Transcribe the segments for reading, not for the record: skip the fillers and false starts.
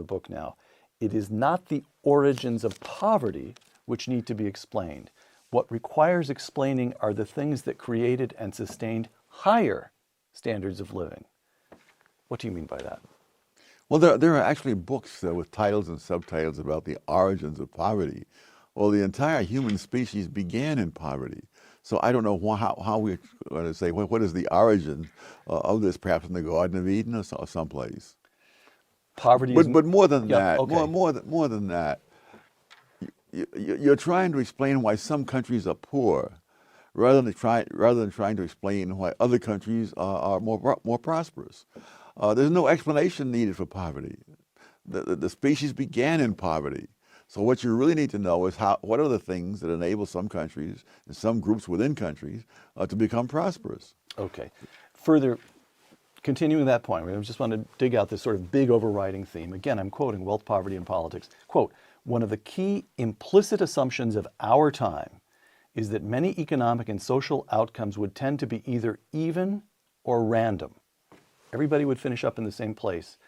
the book now. It is not the origins of poverty which need to be explained. What requires explaining are the things that created and sustained higher standards of living. What do you mean by that? Well, there are actually books with titles and subtitles about the origins of poverty. Well, the entire human species began in poverty. So I don't know how we're going to say, what is the origin of this, perhaps in the Garden of Eden or someplace. Poverty but more than that, okay. more than that, you're trying to explain why some countries are poor, rather than trying to explain why other countries are more prosperous. There's no explanation needed for poverty. The species began in poverty. So what you really need to know is what are the things that enable some countries and some groups within countries to become prosperous. Okay. Further, continuing that point, I just want to dig out this sort of big overriding theme. Again, I'm quoting Wealth, Poverty, and Politics. Quote, one of the key implicit assumptions of our time is that many economic and social outcomes would tend to be either even or random. Everybody would finish up in the same place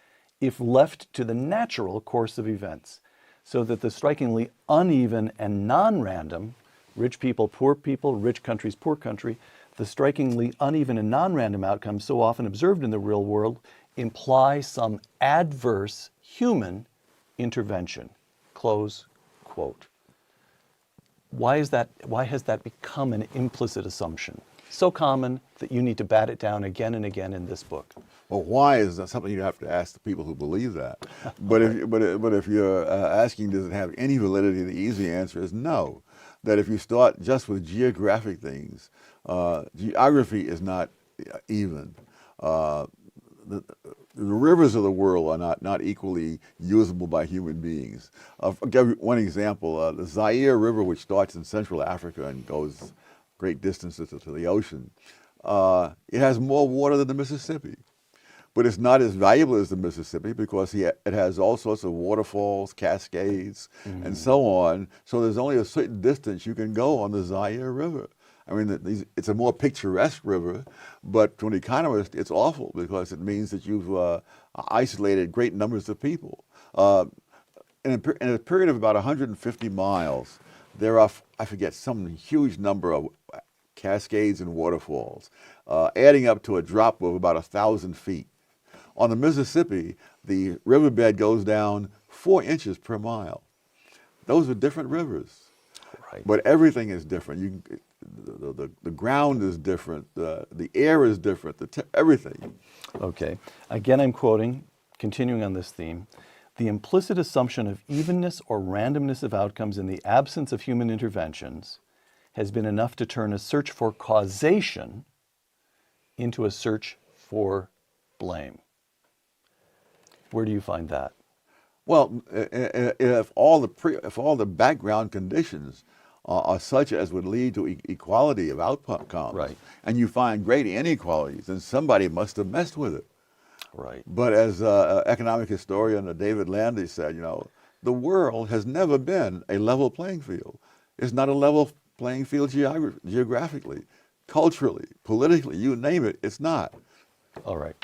if left to the natural course of events, so that the strikingly uneven and non-random, rich people, rich countries, poor country, the strikingly uneven and non-random outcomes so often observed in the real world imply some adverse human intervention. Close quote. Why has that become an implicit assumption? So common that you need to bat it down again and again in this book. Well, why is that something you have to ask the people who believe that? But if you're asking, does it have any validity? The easy answer is no. That if you start just with geographic things, geography is not even. The rivers of the world are not equally usable by human beings. I'll give you one example. The Zaire River, which starts in Central Africa and goes great distances to the ocean, it has more water than the Mississippi. But it's not as valuable as the Mississippi because it has all sorts of waterfalls, cascades, and so on. So there's only a certain distance you can go on the Zaire River. I mean, it's a more picturesque river, but to an economist, it's awful because it means that you've isolated great numbers of people. In a period of about 150 miles, there are, I forget, some huge number of cascades and waterfalls, adding up to a drop of about 1,000 feet. On the Mississippi, the riverbed goes down 4 inches per mile. Those are different rivers, Right. but everything is different. The ground is different, the air is different, everything. Okay. Again, I'm quoting, continuing on this theme, the implicit assumption of evenness or randomness of outcomes in the absence of human interventions has been enough to turn a search for causation into a search for blame. Where do you find that? Well, if all the background conditions are such as would lead to equality of outcomes, Right. and you find great inequalities, then somebody must have messed with it. Right. But as economic historian David Landy said, the world has never been a level playing field. It's not a level playing field geographically, culturally, politically, you name it, it's not. All right.